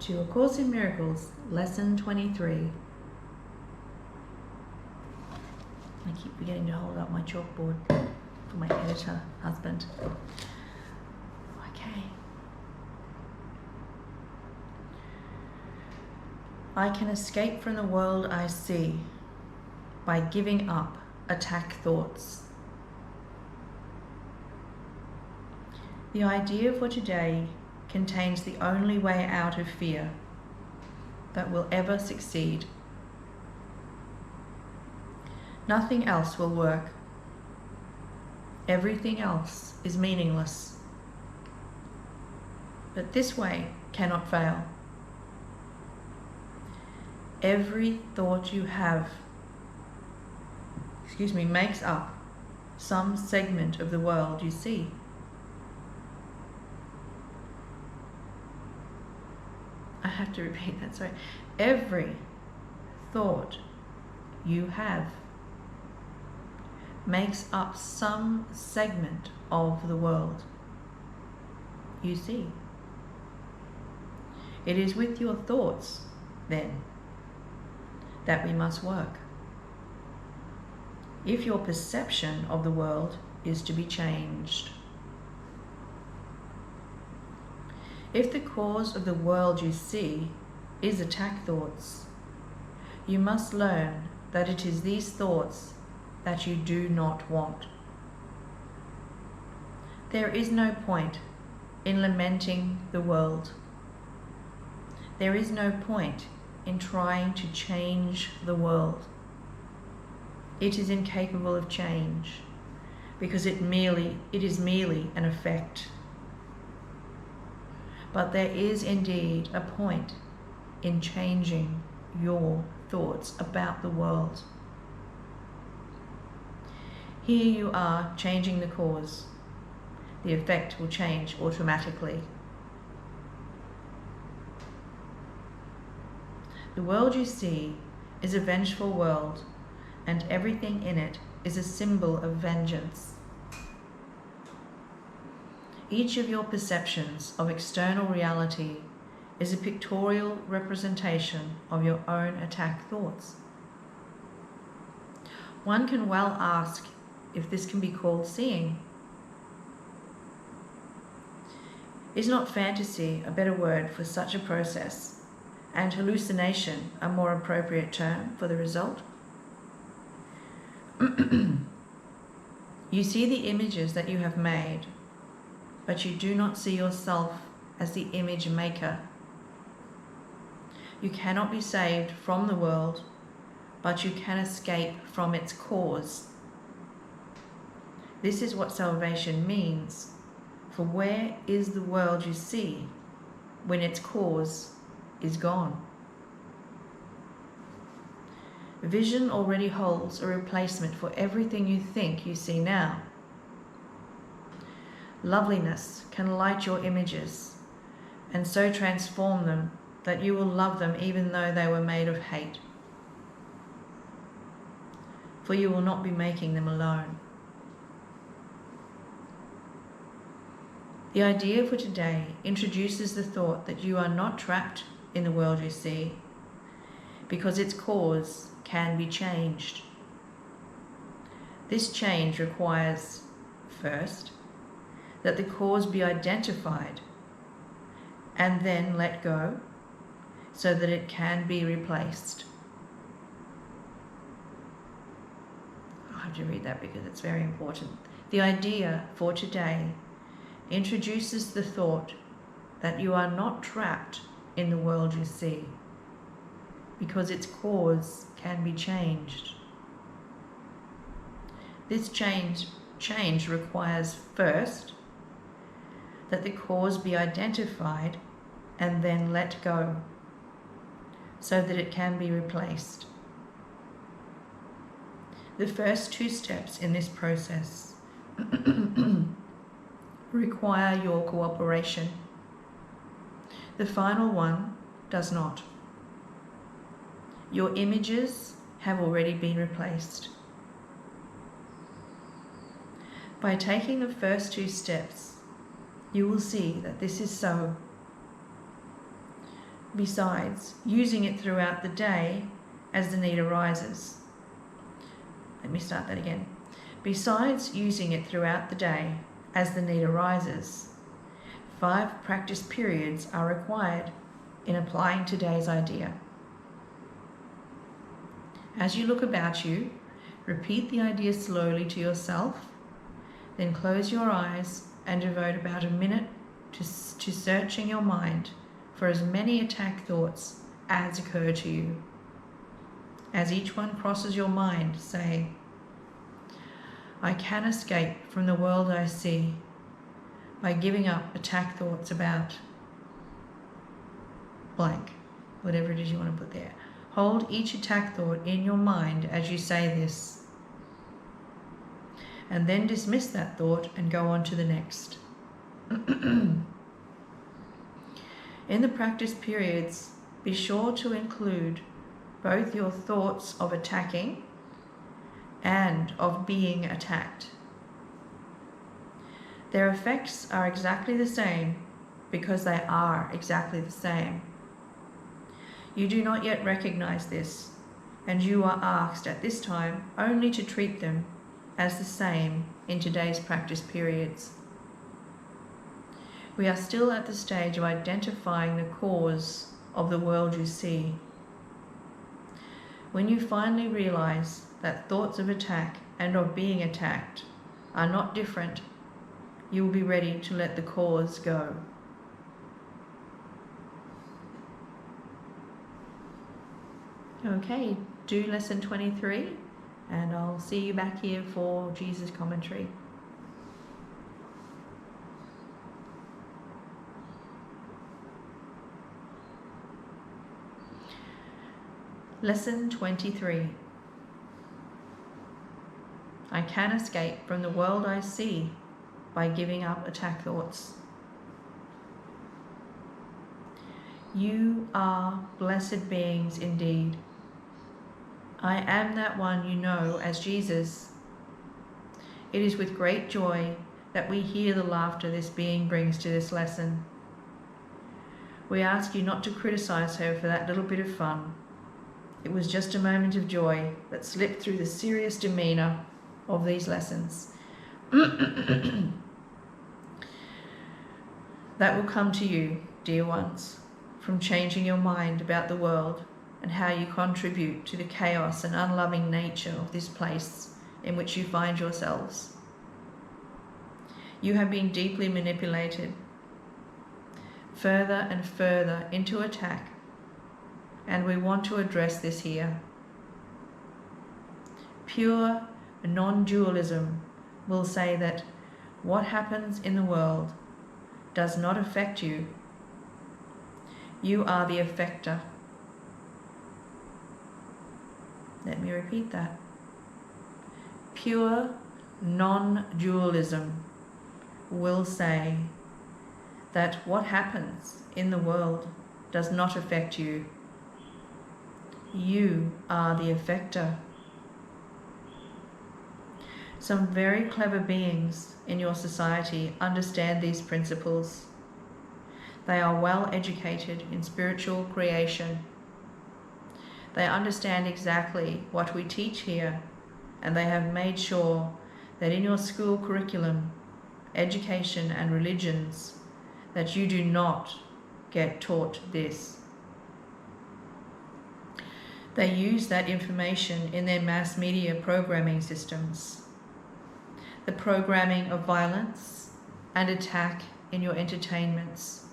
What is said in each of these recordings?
to A Course in Miracles, Lesson 23. I keep forgetting to hold up my chalkboard for my editor husband. Okay. I can escape from the world I see by giving up attack thoughts. The idea for today contains the only way out of fear that will ever succeed. Nothing else will work. Everything else is meaningless. But this way cannot fail. Every thought you have, makes up some segment of the world you see. I have to repeat that, sorry. Every thought you have makes up some segment of the world you see. It is with your thoughts, then, that we must work. If your perception of the world is to be changed. If the cause of the world you see is attack thoughts, you must learn that it is these thoughts that you do not want. There is no point in lamenting the world. There is no point in trying to change the world. It is incapable of change because it is merely an effect. But there is indeed a point in changing your thoughts about the world. Here you are changing the cause. The effect will change automatically. The world you see is a vengeful world, and everything in it is a symbol of vengeance. Each of your perceptions of external reality is a pictorial representation of your own attack thoughts. One can well ask if this can be called seeing. Is not fantasy a better word for such a process, and hallucination a more appropriate term for the result? You see the images that you have made, but you do not see yourself as the image maker. You cannot be saved from the world, but you can escape from its cause. This is what salvation means, for where is the world you see when its cause is gone? Vision already holds a replacement for everything you think you see now. Loveliness can light your images and so transform them that you will love them even though they were made of hate. For you will not be making them alone. The idea for today introduces the thought that you are not trapped in the world you see because its cause can be changed. This change requires, first, that the cause be identified and then let go so that it can be replaced. I have to read that because it's very important. The idea for today introduces the thought that you are not trapped in the world you see because its cause can be changed. This change requires, first, that the cause be identified and then let go so that it can be replaced. The first two steps in this process require your cooperation. The final one does not. Your images have already been replaced. By taking the first two steps, you will see that this is so. besides using it throughout the day as the need arises. Let me start that again. Besides using it throughout the day as the need arises, 5 practice periods are required in applying today's idea. As you look about you, repeat the idea slowly to yourself, then close your eyes and devote about a minute to searching your mind for as many attack thoughts as occur to you. As each one crosses your mind, say, I can escape from the world I see by giving up attack thoughts about blank, whatever it is you want to put there. Hold each attack thought in your mind as you say this, and then dismiss that thought and go on to the next. In the practice periods, be sure to include both your thoughts of attacking and of being attacked. Their effects are exactly the same because they are exactly the same. You do not yet recognize this, and you are asked at this time only to treat them as the same in today's practice periods. We are still at the stage of identifying the cause of the world you see. When you finally realize that thoughts of attack and of being attacked are not different, you will be ready to let the cause go. Okay, do lesson 23, and I'll see you back here for Jesus commentary. Lesson 23. I can escape from the world I see by giving up attack thoughts. You are blessed beings indeed. I am that one you know as Jesus. It is with great joy that we hear the laughter this being brings to this lesson. We ask you not to criticize her for that little bit of fun. It was just a moment of joy that slipped through the serious demeanor of these lessons. That will come to you, dear ones, from changing your mind about the world and how you contribute to the chaos and unloving nature of this place in which you find yourselves. You have been deeply manipulated further and further into attack, and we want to address this here. Pure non-dualism will say that what happens in the world does not affect you. You are the effector. Let me repeat that. Pure non-dualism will say that what happens in the world does not affect you. You are the effector. Some very clever beings in your society understand these principles. They are well educated in spiritual creation. They understand exactly what we teach here, and they have made sure that in your school curriculum, education and religions, that you do not get taught this. They use that information in their mass media programming systems. The programming of violence and attack in your entertainments,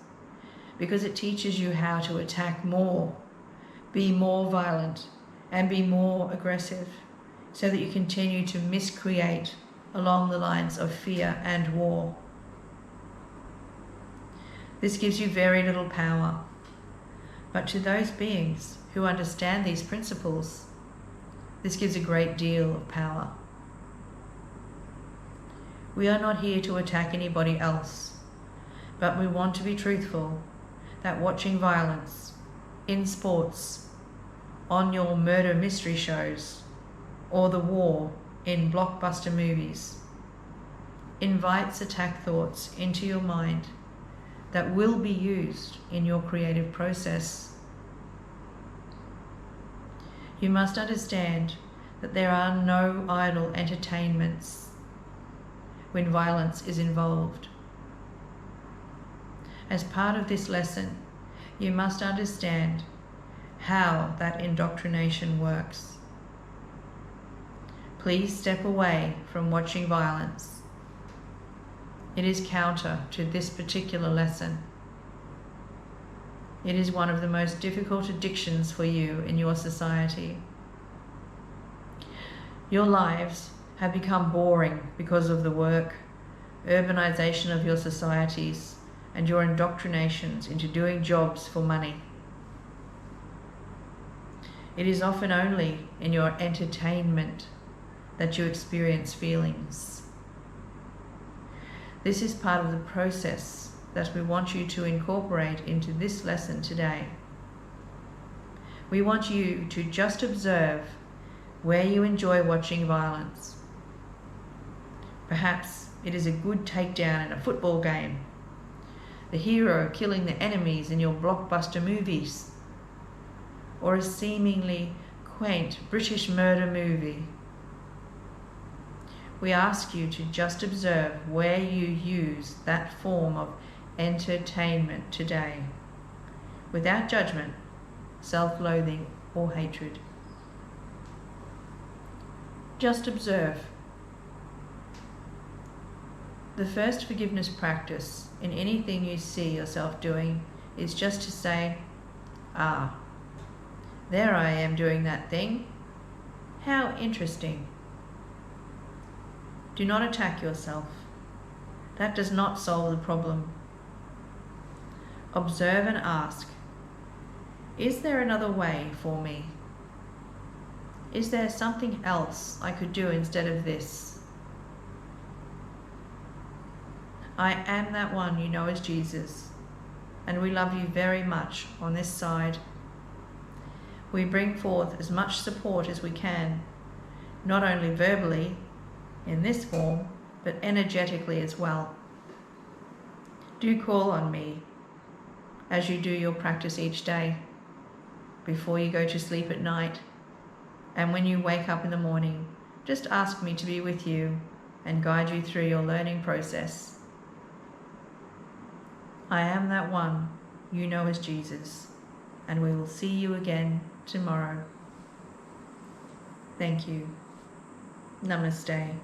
because it teaches you how to attack more, be more violent, and be more aggressive, so that you continue to miscreate along the lines of fear and war. This gives you very little power, but to those beings who understand these principles, this gives a great deal of power. We are not here to attack anybody else, but we want to be truthful that watching violence in sports, on your murder mystery shows, or the war in blockbuster movies invites attack thoughts into your mind that will be used in your creative process. You must understand that there are no idle entertainments when violence is involved. As part of this lesson, you must understand how that indoctrination works. Please step away from watching violence. It is counter to this particular lesson. It is one of the most difficult addictions for you in your society. Your lives have become boring because of the work, urbanization of your societies, and your indoctrinations into doing jobs for money. It is often only in your entertainment that you experience feelings. This is part of the process that we want you to incorporate into this lesson today. We want you to just observe where you enjoy watching violence. Perhaps it is a good takedown in a football game, the hero killing the enemies in your blockbuster movies, or a seemingly quaint British murder movie. We ask you to just observe where you use that form of entertainment today, without judgment, self-loathing, or hatred. Just observe. The first forgiveness practice in anything you see yourself doing is just to say, "Ah, there I am doing that thing. How interesting." Do not attack yourself. That does not solve the problem. Observe and ask, is there another way for me? Is there something else I could do instead of this? I am that one you know as Jesus, and we love you very much on this side. We bring forth as much support as we can, not only verbally, in this form, but energetically as well. Do call on me as you do your practice each day, before you go to sleep at night, and when you wake up in the morning. Just ask me to be with you and guide you through your learning process. I am that one you know as Jesus, and we will see you again tomorrow. Thank you. Namaste.